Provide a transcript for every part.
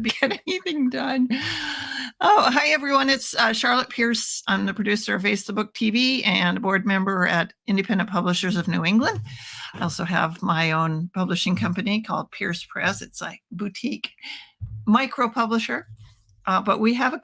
get anything done. Oh, hi, everyone. It's Charlotte Pierce. I'm the producer of Face the Book TV and a board member at Independent Publishers of New England. I also have my own publishing company called Pierce Press. It's a boutique micro publisher, but we have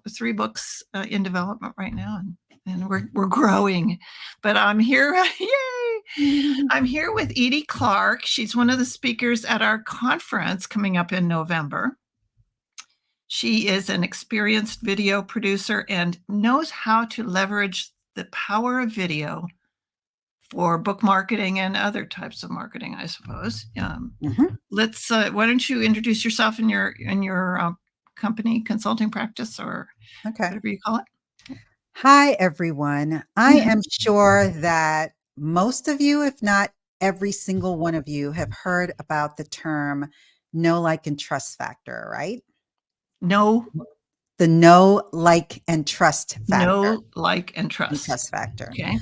three books in development right now, and we're growing. But I'm here, yay! I'm here with Edie Clarke. She's one of the speakers at our conference coming up in November. She is an experienced video producer and knows how to leverage the power of video for book marketing and other types of marketing, I suppose. Why don't you introduce yourself in your company, consulting practice, or whatever you call it? Hi, everyone. I am sure that most of you, if not every single one of you, have heard about the term know, like, and trust factor, right? The know, like, and trust factor. Know, like, and trust. Trust factor. Okay.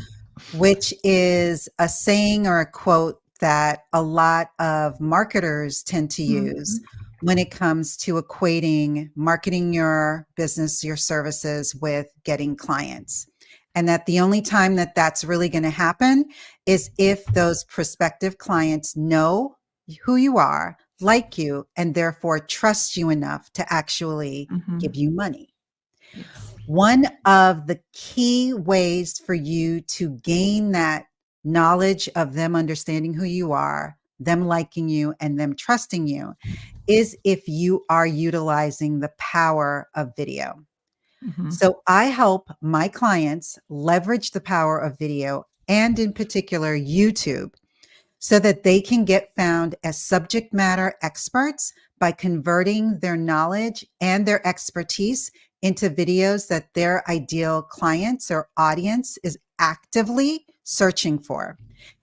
Which is a saying or a quote that a lot of marketers tend to use when it comes to equating marketing your business, your services with getting clients. And that the only time that that's really going to happen is if those prospective clients know who you are, like you, and therefore trust you enough to actually give you money. One of the key ways for you to gain that knowledge of them understanding who you are, them liking you, and them trusting you is if you are utilizing the power of video. So I help my clients leverage the power of video, and in particular YouTube, so that they can get found as subject matter experts by converting their knowledge and their expertise into videos that their ideal clients or audience is actively searching for.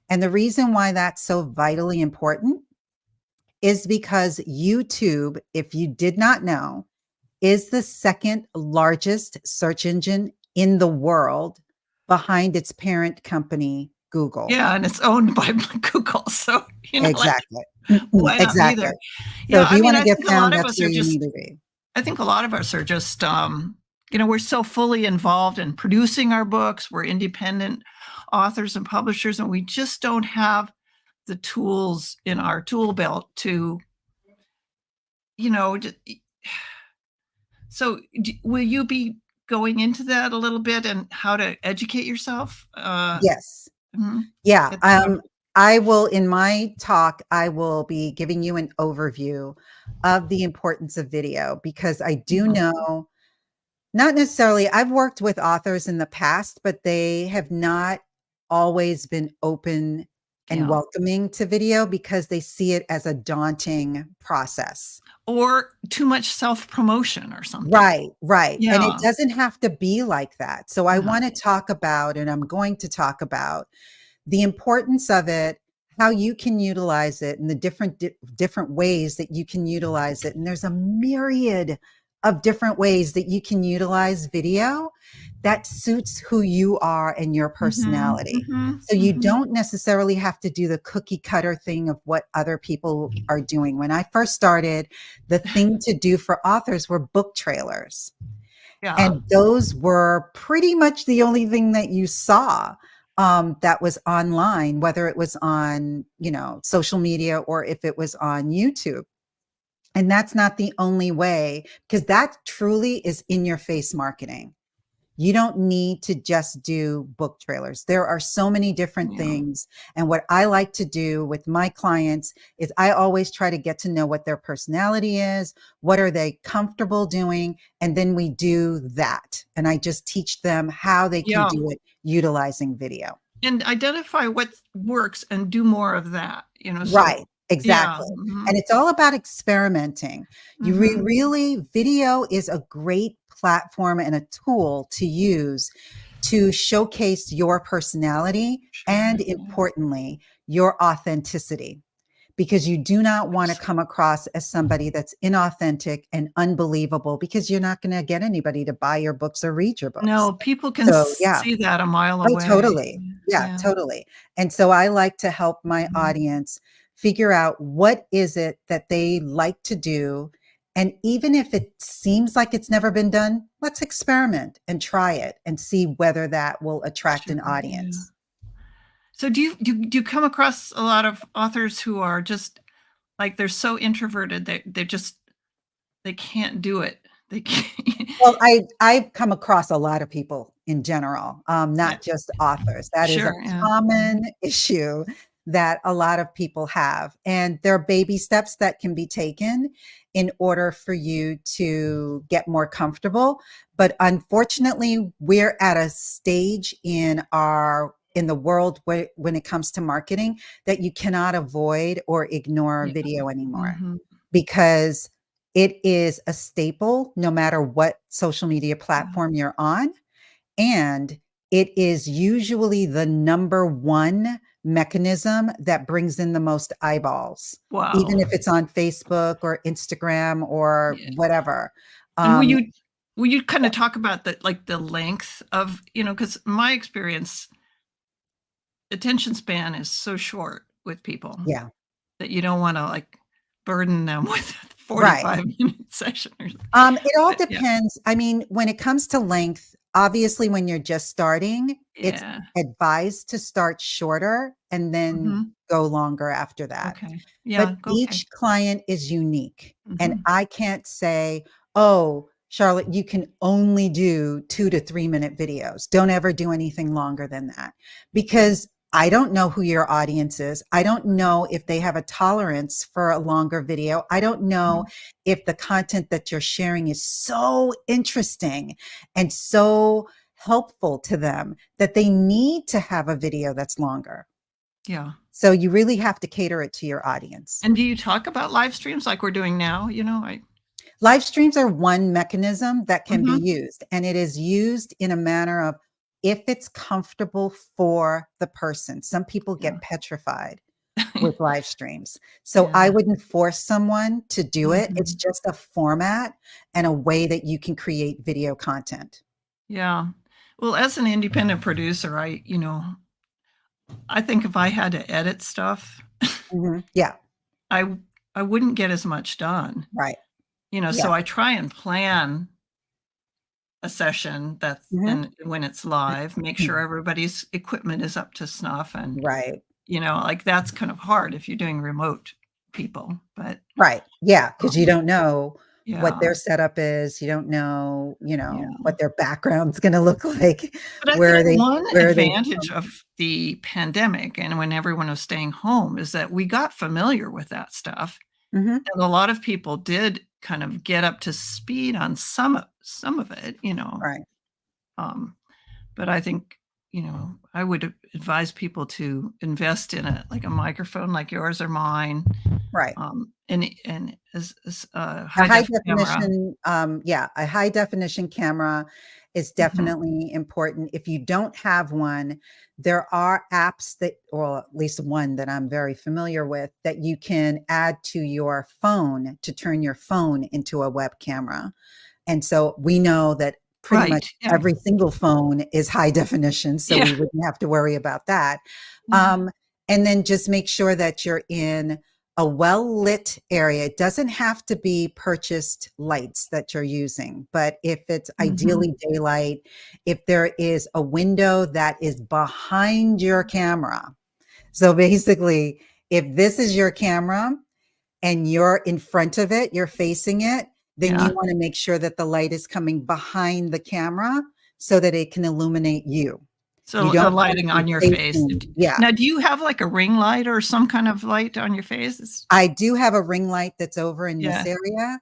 And the reason why that's so vitally important is because YouTube, if you did not know, is the second largest search engine in the world behind its parent company, Google. Yeah, and it's owned by Google. So, exactly. Why not be there? So if you want to get found, that's where you need to be. I think a lot of us are just, we're so fully involved in producing our books. We're independent authors and publishers, and we just don't have the tools in our tool belt to, so will you be going into that a little bit and how to educate yourself? Yes. Yeah. I will, in my talk, I will be giving you an overview of the importance of video, because I do know, not necessarily, I've worked with authors in the past, but they have not always been open and welcoming to video because they see it as a daunting process. Or too much self-promotion or something. Right. Yeah. And it doesn't have to be like that. So I want to talk about, and I'm going to talk about the importance of it, how you can utilize it, and the different ways that you can utilize it. And there's a myriad of different ways that you can utilize video that suits who you are and your personality. So you don't necessarily have to do the cookie cutter thing of what other people are doing. When I first started, the thing to do for authors were book trailers. And those were pretty much the only thing that you saw that was online, whether it was on, social media or if it was on YouTube. And that's not the only way, because that truly is in your face marketing. You don't need to just do book trailers. There are so many different things. And what I like to do with my clients is I always try to get to know what their personality is, what are they comfortable doing, and then we do that. And I just teach them how they can do it utilizing video. And identify what works and do more of that, Right. Exactly. And it's all about experimenting. You really, video is a great platform and a tool to use to showcase your personality and, importantly, your authenticity, because you do not want to come across as somebody that's inauthentic and unbelievable, because you're not going to get anybody to buy your books or read your books. No, people can see that a mile away. Oh, totally. Yeah, totally. And so I like to help my audience figure out what is it that they like to do And even if it seems like it's never been done, let's experiment and try it and see whether that will attract an Sure, yeah. audience. So do you come across a lot of authors who are just like they're so introverted that they can't do it. They can't. Well, I've come across a lot of people in general, Yeah, not just authors. That is a sure, yeah. common issue that a lot of people have. And there are baby steps that can be taken in order for you to get more comfortable. But unfortunately, we're at a stage in the world when it comes to marketing that you cannot avoid or ignore Yeah. video anymore, Mhm. because it is a staple no matter what social media Yeah. platform you're on. And it is usually the number one mechanism that brings in the most eyeballs, even Wow. if it's on Facebook or Instagram or Yeah. whatever. And Um, will you kind of talk about the length of, because my experience, attention span is so short with people yeah, that you don't want to like burden them with a right. 45-minute session or something. It all But yeah. depends. I mean, when it comes to length, obviously, when you're just starting, it's Yeah. advised to start shorter and then Mhm. go longer after that. Okay. But Yeah. Okay. each client is unique. And Mhm. I can't say, oh, Charlotte, you can only do 2 to 3 minute videos. Don't ever do anything longer than that, because I don't know who your audience is. I don't know if they have a tolerance for a longer video. I don't know Mhm. if the content that you're sharing is so interesting and so helpful to them that they need to have a video that's longer. Yeah. So you really have to cater it to your audience. And do you talk about live streams like we're doing now? Live streams are one mechanism that can be Mhm. used, and it is used in a manner of if it's comfortable for the person. Some people Yeah. get petrified with live streams. So I Yeah. wouldn't force someone to do it. It's Mhm. just a format and a way that you can create video content. Yeah. Well, as an independent producer, I think if I had to edit stuff, Yeah, I I wouldn't get as much done. right. So Yeah. I try and plan a session that's Mhm. and when it's live, make sure everybody's equipment is up to snuff and Right. like that's kind of hard if you're doing remote people, but Right. Yeah, because you um, don't know what yeah. their setup is. You don't know, Yeah. what their background's gonna look like. But I Where think are they one where are they advantage from? of the pandemic and when everyone was staying home is that we got familiar with that stuff. Mhm. And a lot of people did kind of get up to speed on some of it. Right. Um, but I think, I would advise people to invest in a microphone like yours or mine, Right. and as a A high high def camera. definition, yeah, a high definition camera is Mhm. definitely important. If you don't have one, there are apps that, or at least one that I'm very familiar with, that you can add to your phone to turn your phone into a web camera. And so we know that pretty much Right. Yeah. every single phone is high definition, so Yeah. we wouldn't have to worry about that. Yeah. Um, and then just make sure that you're in a well-lit area. It doesn't have to be purchased lights that you're using, but if it's Mhm. ideally daylight, if there is a window that is behind your camera. So basically, if this is your camera and you're in front of it, you're facing it, then you Yeah. want to make sure that the light is coming behind the camera so that it can illuminate you. You So, don't want lighting to be on your face. facing, yeah. Now, do you have, like, a ring light or some kind of light on your face? I do have a ring light that's over in this Yeah, area,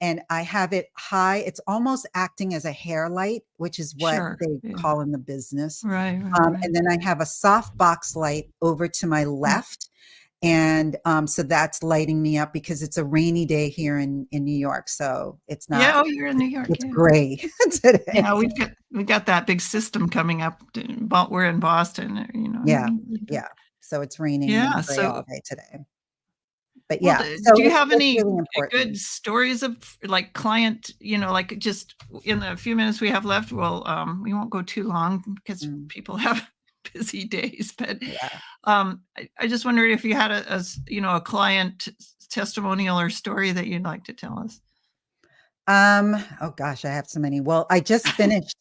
and I have it high. It's almost acting as a hair light, which is what sure. they Yeah. call in the business. Right, right, right. And then I have a soft box light over to my Mm. left, and so that's lighting me up because it's a rainy day here in New York, so it's Yeah, not. oh, you're in New York, It's yeah. gray today. Yeah, we got that big system coming up, but we're in Boston, Yeah, yeah. So it's raining Yeah, and gray so all day today. But well, yeah, so do you it's have it's any really good important. stories of, like, client, like, just in the few minutes we have left, we won't go too long because Mm. people have busy days. But Yeah. I just wondered if you had a client testimonial or story that you'd like to tell us. Oh gosh, I have so many. Well, I just finished,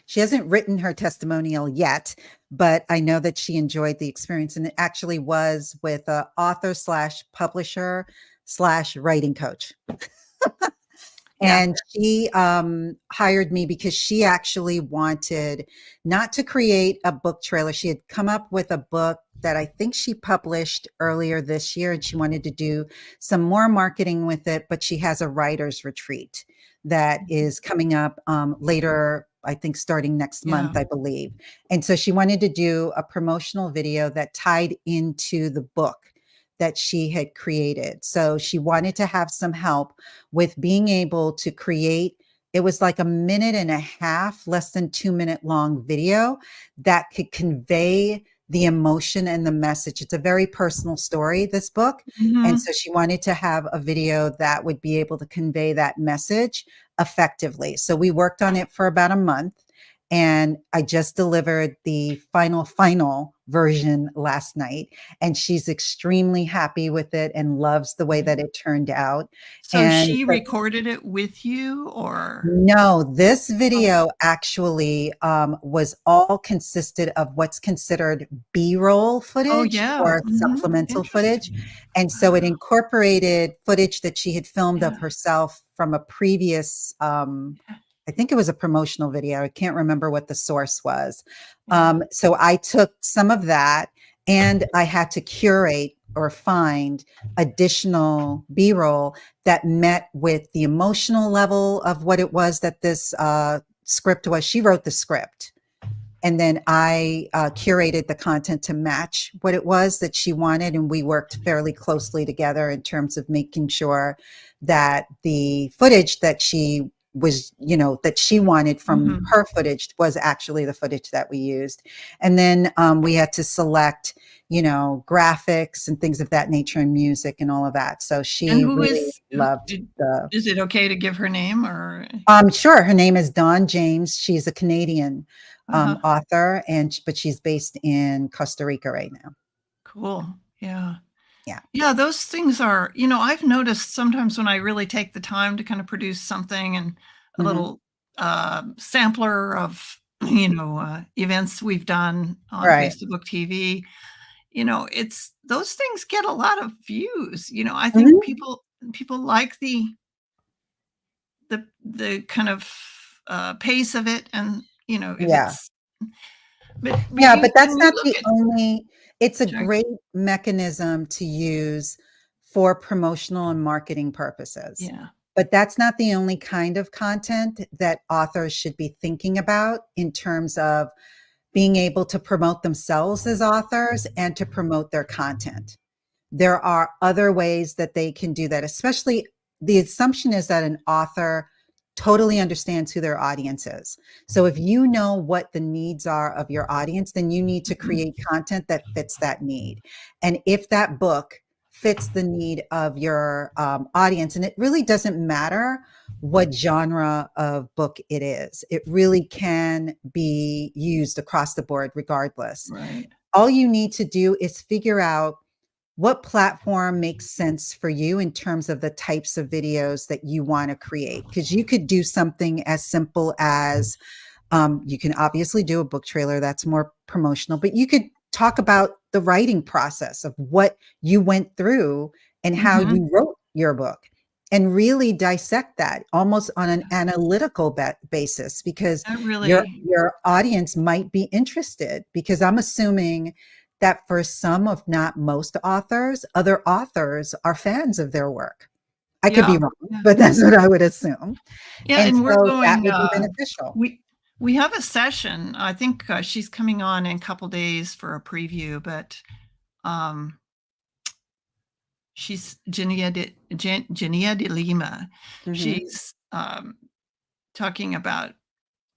she hasn't written her testimonial yet, but I know that she enjoyed the experience, and it actually was with a author slash publisher slash writing coach. Yeah. And she hired me because she actually wanted not to create a book trailer. She had come up with a book that I think she published earlier this year, and she wanted to do some more marketing with it. But she has a writer's retreat that is coming up later, I think starting next Yeah. month, I believe. And so she wanted to do a promotional video that tied into the book that she had created. So she wanted to have some help with being able to create. It was like a minute and a half, less than 2 minute long video that could convey the emotion and the message. It's a very personal story, this book. And so she wanted to have a video that would be able to convey that message effectively. So we worked on it for about a month. And I just delivered the final version last night. And she's extremely happy with it and loves the way that it turned out. So And she recorded it with you, or? no, this video actually was all consisted of what's considered B-roll Oh, footage yeah. or supplemental footage. Interesting. And so it incorporated footage that she had filmed of Yeah. herself from a previous, I think it was a promotional video. I can't remember what the source was. Yeah. So I took some of that and I had to curate or find additional B-roll that met with the emotional level of what it was that this script was. She wrote the script. And then I curated the content to match what it was that she wanted. And we worked fairly closely together in terms of making sure that the footage that she was, that she wanted from her footage was actually the footage that we used. And then we had to select, graphics and things of that nature and music and all of that. So And she who really is, loved the. is it okay to give her name, or? Sure. Her name is Dawn James. She's a Canadian author, but she's based in Costa Rica right now. Cool. Yeah. Yeah. Yeah, those things are, I've noticed sometimes when I really take the time to kind of produce something and a little sampler of, events we've done on Right. Facebook TV, it's those things get a lot of views. I think Mhm. people like the kind of pace of it, and if Yeah. it's, but Yeah, you but that's when you not look the at, only, it's a sorry. great mechanism to use for promotional and marketing purposes. Yeah. But that's not the only kind of content that authors should be thinking about in terms of being able to promote themselves as authors and to promote their content. There are other ways that they can do that, especially the assumption is that an author totally understands who their audience is. So if you know what the needs are of your audience, then you need to create content that fits that need. And if that book fits the need of your audience, and it really doesn't matter what genre of book it is, it really can be used across the board regardless. Right. All you need to do is figure out what platform makes sense for you in terms of the types of videos that you want to create. Because you could do something as simple as you can obviously do a book trailer that's more promotional, but you could talk about the writing process of what you went through and how you wrote your book and really dissect that almost on an analytical basis, because That your really, your audience might be interested, because I'm assuming that for some, if not most authors, other authors are fans of their work. I could yeah. be wrong, but that's what I would assume. Yeah, And and we're so that going, would be beneficial. we have a session. I think she's coming on in a couple days for a preview, but um, she's Jania de Lima. Mhm. She's talking about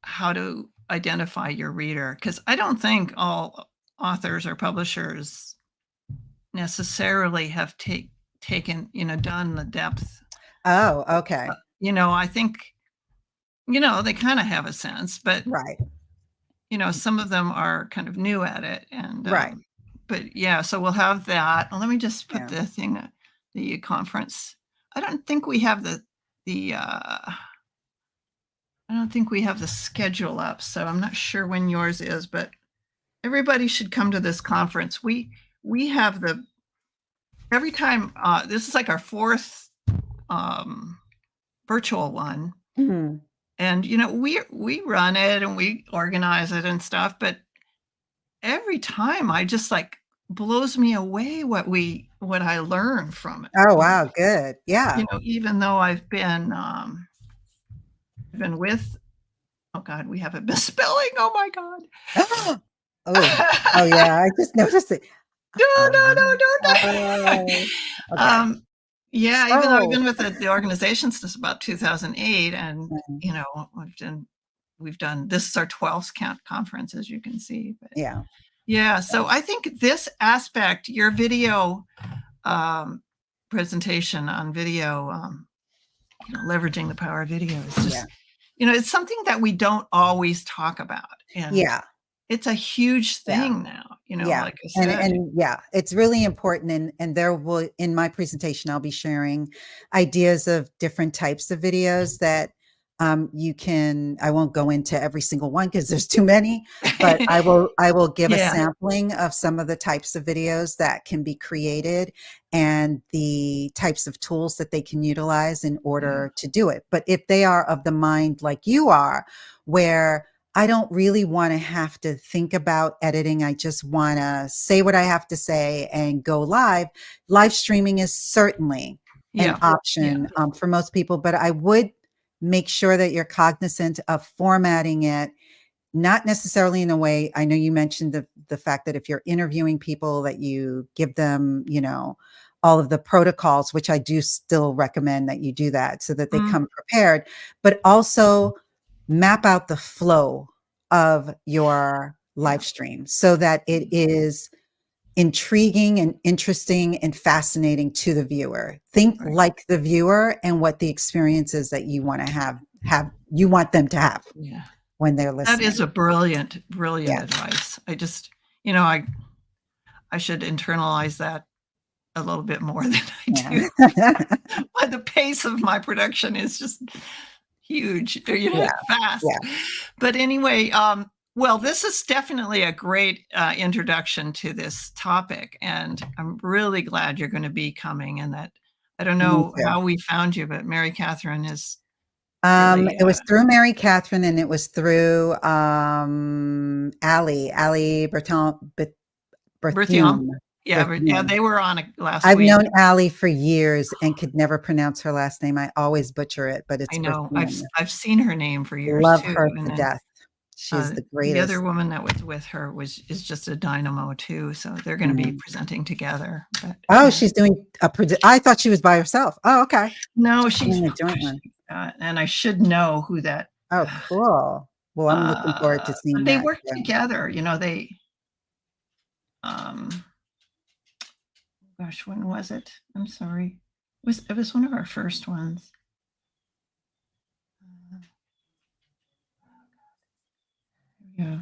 how to identify your reader, because I don't think all authors or publishers necessarily have taken, done the depth. Oh, okay. I think, they kind of have a sense, but Right. some of them are kind of new at it, and Right. but yeah, so we'll have that. Let me just put Yeah. the thing, the conference. I don't think we have I don't think we have the schedule up, so I'm not sure when yours is, but everybody should come to this conference. We have every time, this is like our fourth virtual one. Mhm. And we run it and we organize it and stuff, but every time I just like blows me away what I learn from it. Oh, wow, good. Yeah. Even though I've been with, oh God, we have a misspelling. Oh my God. Oh, oh, yeah, I just noticed it. No, no, no, Um, don't. oh, okay. Yeah, even though I've So been with the organization since about 2008, and Mhm. we've done this is our 12th conference, as you can see. But Yeah. yeah, so I think this aspect, your video presentation on video, leveraging the power of video, is just, Yeah. it's something that we don't always talk about, and Yeah. it's a huge Yeah. thing now. Yeah. Like I And said. yeah, it's really important, and there will, in my presentation, I'll be sharing ideas of different types of videos that you can. I won't go into every single one because there's too many, but I will give a Yeah, sampling of some of the types of videos that can be created and the types of tools that they can utilize in yeah, order to do it. But if they are of the mind like you are, where I don't really want to have to think about editing. I just want to say what I have to say and go live. Live streaming is certainly an yeah, yeah, option for most people, but I would make sure that you're cognizant of formatting it, not necessarily in a way. I know you mentioned the fact that if you're interviewing people, that you give them, all of the protocols, which I do still recommend that you do that so that they mm, come prepared, but also map out the flow of your yeah, live stream so that it is intriguing and interesting and fascinating to the viewer. Think right, like the viewer and what the experience is that you want to have you want them to have yeah. when they're That is listening. a brilliant, brilliant Yeah. advice. I just, I should internalize that a little bit more than I Yeah. do. But the pace of my production is just huge, Yeah. fast. Yeah. But anyway, well, this is definitely a great introduction to this topic, and I'm really glad you're going to be coming. And that I don't Me know too. how we found you, but Mary Catherine is really It was through Mary Catherine and it was through Allie Berthiaume. Berthiaume. Yeah, but yeah, Berthiaume. they were on it last I've week. known Allie for years and could never pronounce her last name. I always butcher it, but I it's know. Berthiaume. I've seen her name for years Love too, her and to then death. She's the the other greatest. woman that was with her is just a dynamo too. So they're going to be Mhm. presenting together. But Oh, yeah, she's doing I thought she was by herself. Oh, okay. no, She's doing a joint one. and I should know who that. Oh, cool. Well, I'm looking forward to But seeing they that work too. together. Um, gosh, when was it? I'm sorry. It was one of our first ones. Yeah,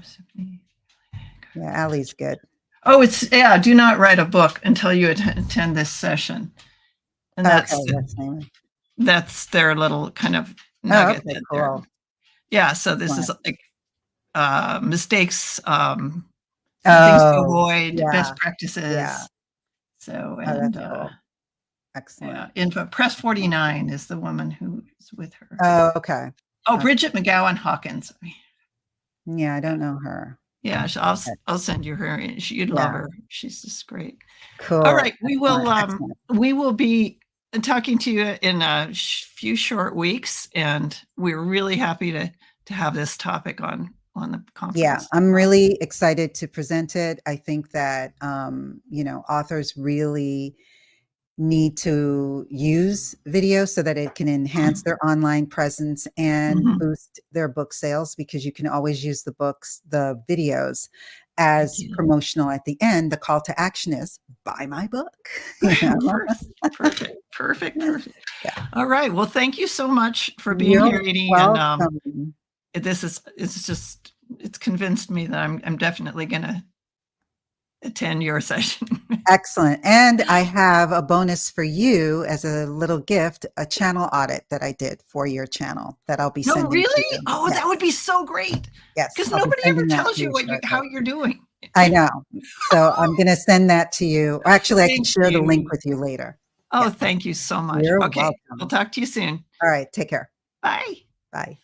Yeah, Allie's good. oh, it's yeah. Do not write a book until you attend this session, and Okay, that's name. that's their little kind of Oh, nugget okay, that they're. cool. Yeah, so this is Excellent. like mistakes, things to Oh, avoid, yeah, best yeah. practices. So Oh, and that's cool. Excellent. yeah, info Press 49 is the woman who's with her. Oh, okay. Oh, Okay. Bridget McGowan Hawkins. Yeah, I don't know her. Yeah, Okay. I'll send you her. You'd love Yeah. her. She's just great. All Cool. right, Excellent. Excellent. we will be talking to you in a few short weeks, and we're really happy to have this topic on the Yeah, conference. I'm really excited to present it. I think that authors really need to use video so that it can enhance their online presence and Mhm. boost their book sales, because you can always use the videos You as can. promotional at the end. The call to action is buy my book. You know? Perfect, perfect, perfect. Yeah. All right. Well, thank you so much for being You're here, Edie. And welcome. this is it's just it's convinced me that I'm definitely going to attend your session. Excellent. And I have a bonus for you as a little gift, a channel audit that I did for your channel that I'll be No, sending to really? you. Oh, Yes. that would be so great. Yes. Because I'll be nobody ever sending that tells to you you how shortly. you're doing. I know. So I'm going to send that to you. Or actually, I can Thank share the link you. with you later. Oh, Yes. thank you so much. You're Okay, we'll welcome. talk to you soon. All right. Take care. Bye. Bye.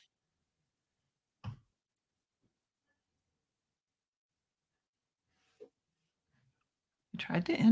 I tried to end.